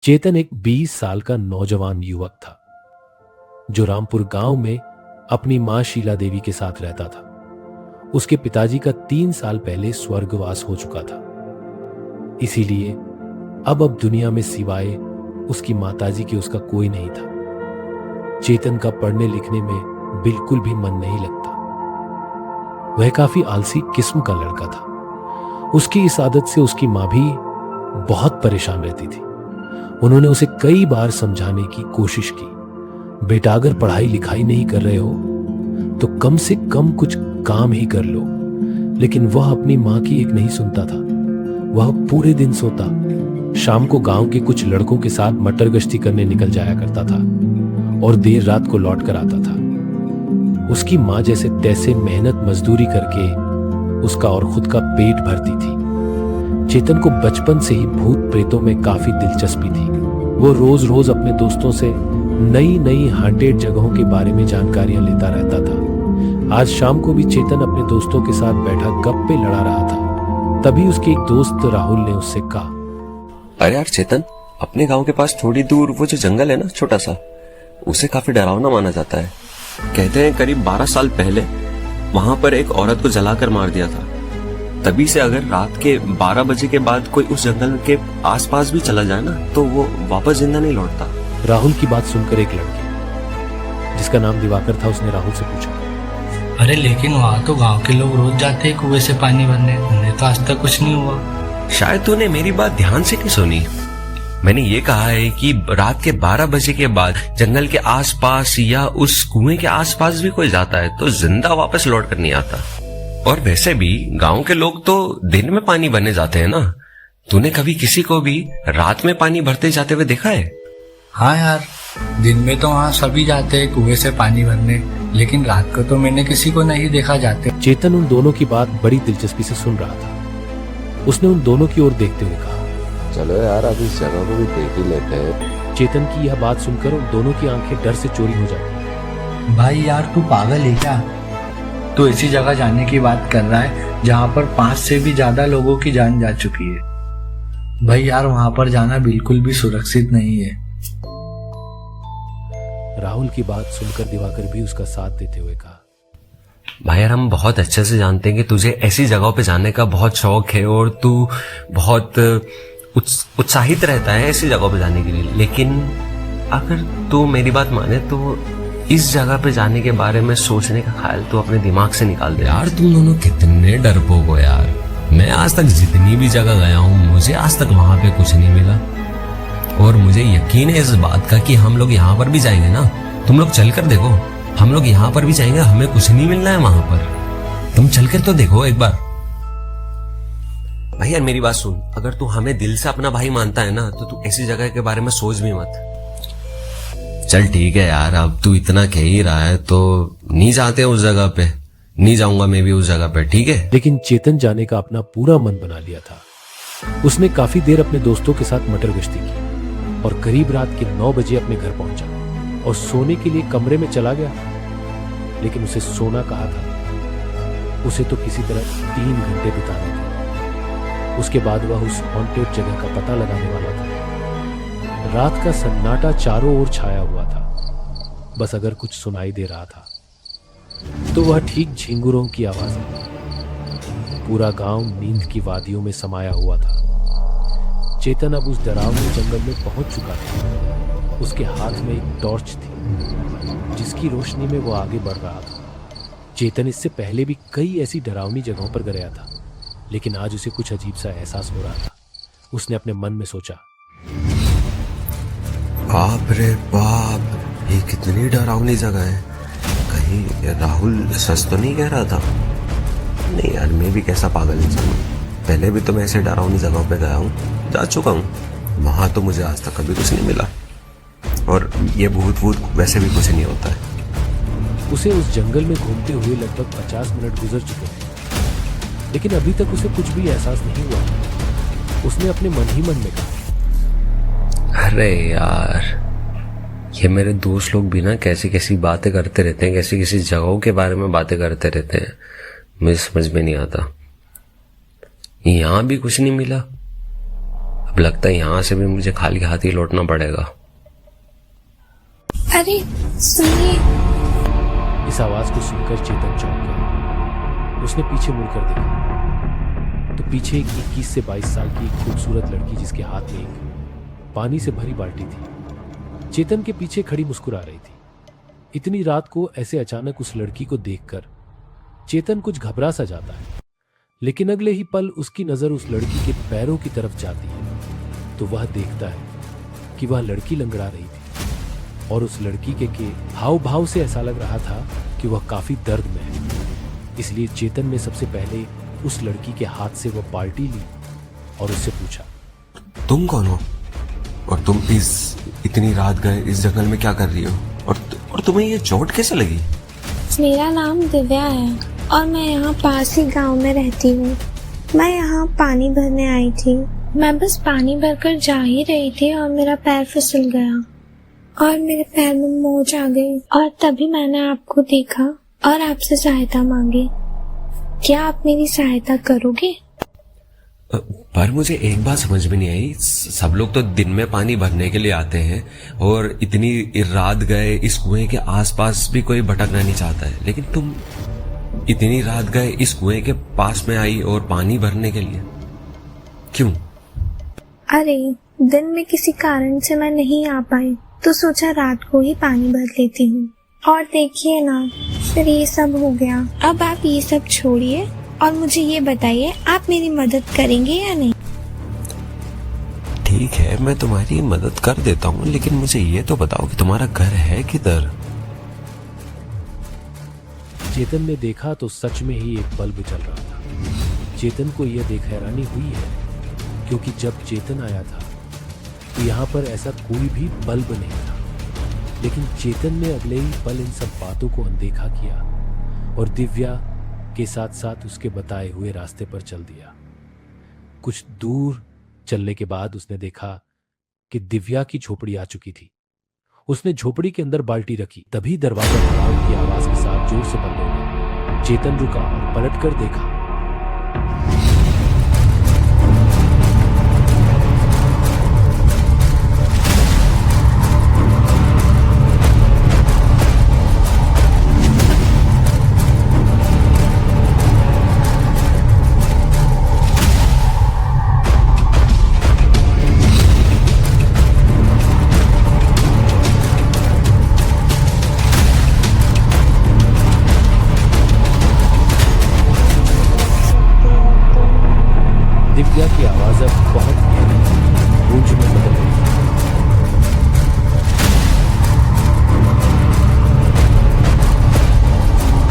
चेतन एक 20 साल का नौजवान युवक था जो रामपुर गांव में अपनी मां शीला देवी के साथ रहता था। उसके पिताजी का 3 साल पहले स्वर्गवास हो चुका था, इसीलिए अब दुनिया में सिवाय उसकी माताजी के उसका कोई नहीं था। चेतन का पढ़ने लिखने में बिल्कुल भी मन नहीं लगता। वह काफी आलसी किस्म का लड़का था। उसकी इस आदत से उसकी मां भी बहुत परेशान रहती थी। उन्होंने उसे कई बार समझाने की कोशिश की, बेटा अगर पढ़ाई लिखाई नहीं कर रहे हो तो कम से कम कुछ काम ही कर लो, लेकिन वह अपनी मां की एक नहीं सुनता था। वह पूरे दिन सोता, शाम को गांव के कुछ लड़कों के साथ मटर गश्ती करने निकल जाया करता था और देर रात को लौट कर आता था। उसकी मां जैसे तैसे मेहनत मजदूरी करके उसका और खुद का पेट भरती थी। चेतन को बचपन से ही भूत प्रेतों में काफी दिलचस्पी थी। वो रोज रोज अपने दोस्तों से नई नई हांटेड जगहों के बारे में जानकारियां लेता रहता था। आज शाम को भी चेतन अपने दोस्तों के साथ बैठा गप्पे लड़ा रहा था। तभी उसके एक दोस्त राहुल ने उससे कहा, अरे यार चेतन, अपने गांव के पास थोड़ी दूर वो जो जंगल है ना छोटा सा, उसे काफी डरावना माना जाता है। कहते हैं करीब 12 साल पहले वहां पर एक औरत को जलाकर मार दिया था। तभी से अगर रात के 12 बजे के बाद कोई उस जंगल के आसपास भी चला जाए ना तो वो वापस जिंदा नहीं लौटता। राहुल की बात सुनकर एक लड़की जिसका नाम दिवाकर था, उसने राहुल से पूछा, अरे लेकिन वहाँ तो गांव के लोग रोज जाते हैं कुएं से पानी भरने, उन्हें तो आज तक कुछ नहीं हुआ। शायद तूने मेरी बात ध्यान से नहीं सुनी। मैंने ये कहा है कि रात के 12 बजे के बाद जंगल के आसपास या उस कुएं के आसपास भी कोई जाता है तो जिंदा वापस लौट कर नहीं आता। और वैसे भी गांव के लोग तो दिन में पानी भरने जाते हैं ना। तूने कभी किसी को भी रात में पानी भरते जाते हुए देखा है? हाँ यार, दिन में तो वहाँ सभी जाते हैं कुएं से पानी भरने, लेकिन रात को तो मैंने किसी को नहीं देखा जाते। चेतन उन दोनों की बात बड़ी दिलचस्पी से सुन रहा था। उसने उन दोनों की ओर देखते हुए कहा, चलो यार अब इस जगह को भी देख ही लेते हैं। चेतन की यह बात सुनकर उन दोनों की आंखें डर से चोरी हो जाती। भाई यार तू पागल है क्या? तू ऐसी जगह जाने की बात कर रहा है जहाँ पर 5 से भी ज्यादा लोगों की जान जा चुकी है। भाई यार वहाँ पर जाना बिल्कुल भी सुरक्षित नहीं है। राहुल की बात सुनकर दिवाकर भी उसका साथ देते हुए कहा, भाई यार हम बहुत अच्छे से जानते हैं कि तुझे ऐसी जगहों पे जाने का बहुत शौक है और तू बहुत उत्साहित रहता है ऐसी जगहों पे जाने के लिए, लेकिन अगर तू मेरी बात माने तो इस जगह पे जाने के बारे में सोचने का ख्याल तो अपने दिमाग से निकाल दे। यार तुम दोनों कितने डरपोक हो यार। मैं आज तक जितनी भी जगह गया हूँ मुझे आज तक वहां पे कुछ नहीं मिला, और मुझे यकीन है इस बात का कि हम लोग यहाँ पर भी जाएंगे ना। तुम लोग चलकर देखो, हम लोग यहाँ पर भी जाएंगे, हमें कुछ नहीं मिलना है वहां पर। तुम चलकर तो देखो एक बार। भाई यार मेरी बात सुन, अगर तू हमें दिल से अपना भाई मानता है ना तो तू ऐसी जगह के बारे में सोच भी मत। चल ठीक है यार, अब तू इतना कह ही रहा है तो नहीं जाते उस जगह पे, नहीं जाऊंगा मैं भी उस जगह पे, ठीक है। लेकिन चेतन जाने का अपना पूरा मन बना लिया था। उसने काफी देर अपने दोस्तों के साथ मटर गश्ती की और करीब रात के 9 बजे अपने घर पहुंचा और सोने के लिए कमरे में चला गया। लेकिन उसे सोना कहा था, उसे तो किसी तरह 3 घंटे बिताने थे। उसके बाद वह उस हॉन्टेड जगह का पता लगाने वाला था। रात का सन्नाटा चारों ओर छाया हुआ था, बस अगर कुछ सुनाई दे रहा था तो वह ठीक झिंगुरों की आवाजें। पूरा गांव नींद की वादियों में समाया हुआ था। चेतन अब उस डरावने जंगल में पहुंच चुका था। उसके हाथ में एक टॉर्च थी जिसकी रोशनी में वो आगे बढ़ रहा था। चेतन इससे पहले भी कई ऐसी डरावनी जगहों पर गया था, लेकिन आज उसे कुछ अजीब सा एहसास हो रहा था। उसने अपने मन में सोचा, बाप रे बाप, ये कितनी डरावनी जगह है। कहीं राहुल सच तो नहीं कह रहा था? नहीं यार, मैं भी कैसा पागल इंसान हूँ। पहले भी तो मैं ऐसे डरावनी जगहों पे गया हूँ, जा चुका हूँ, वहां तो मुझे आज तक कभी कुछ नहीं मिला। और ये भूत वैसे भी कुछ नहीं होता है। उसे उस जंगल में घूमते हुए लगभग 50 मिनट गुजर चुके थे, लेकिन अभी तक उसे कुछ भी एहसास नहीं हुआ। उसने अपने मन ही मन में कहा, अरे यार, ये मेरे दोस्त लोग भी ना कैसी कैसी बातें करते रहते हैं, कैसी कैसी जगहों के बारे में बातें करते रहते हैं, मुझे समझ में नहीं आता। यहाँ भी कुछ नहीं मिला। अब लगता है यहाँ से भी मुझे खाली हाथ ही लौटना पड़ेगा। अरे सुनिए। इस आवाज को सुनकर चेतन चौंक गया। उसने पीछे मुड़कर देखा तो पीछे एक 21 से 22 साल की एक खूबसूरत लड़की, जिसके हाथ में एक पानी से भरी बाल्टी थी, चेतन के पीछे खड़ी मुस्कुरा रही थी। इतनी रात को ऐसे अचानक उस लड़की को देखकर चेतन कुछ घबरा सा जाता है, लेकिन अगले ही पल उसकी नजर उस लड़की के पैरों की तरफ जाती है तो वह देखता है कि वह लड़की लंगड़ा रही थी और उस लड़की के हाव भाव से ऐसा लग रहा था कि वह काफी दर्द में है। इसलिए चेतन ने सबसे पहले उस लड़की के हाथ से वह बाल्टी ली और उससे पूछा, तुम कौन हो और तुम इतनी रात गए इस जंगल में क्या कर रही हो, और तुम्हें ये चोट कैसे लगी? मेरा नाम दिव्या है और मैं यहाँ पास ही गांव में रहती हूँ। मैं यहाँ पानी भरने आई थी। मैं बस पानी भरकर जा ही रही थी और मेरा पैर फिसल गया और मेरे पैर में मोच आ गई और तभी मैंने आपको देखा और आपसे सहायता मांगी। क्या आप मेरी सहायता करोगे? पर मुझे एक बात समझ में नहीं आई। सब लोग तो दिन में पानी भरने के लिए आते हैं और इतनी रात गए इस कुएं के आसपास भी कोई भटकना नहीं चाहता है, लेकिन तुम इतनी रात गए इस कुएं के पास में आई और पानी भरने के लिए क्यों? अरे दिन में किसी कारण से मैं नहीं आ पाई तो सोचा रात को ही पानी भर लेती हूँ। और देखिए ना, फिर ये सब हो गया। अब आप ये सब छोड़िए और मुझे ये बताइए, आप मेरी मदद करेंगे या नहीं? ठीक है, मैं तुम्हारी मदद कर देता हूँ, लेकिन मुझे ये तो बताओ कि तुम्हारा घर है किधर? चेतन ने देखा तो सच में ही एक बल्ब जल रहा था। चेतन को यह देख हैरानी हुई है क्योंकि जब चेतन आया था तो यहाँ पर ऐसा कोई भी बल्ब नहीं था, लेकिन चेतन ने अगले ही पल इन सब बातों को अनदेखा किया और दिव्या के साथ साथ उसके बताए हुए रास्ते पर चल दिया। कुछ दूर चलने के बाद उसने देखा कि दिव्या की झोपड़ी आ चुकी थी। उसने झोपड़ी के अंदर बाल्टी रखी, तभी दरवाजा धड़ाम की आवाज के साथ जोर से बंद हो गया। चेतन रुका और पलटकर देखा। दिव्या की आवाज अब बहुत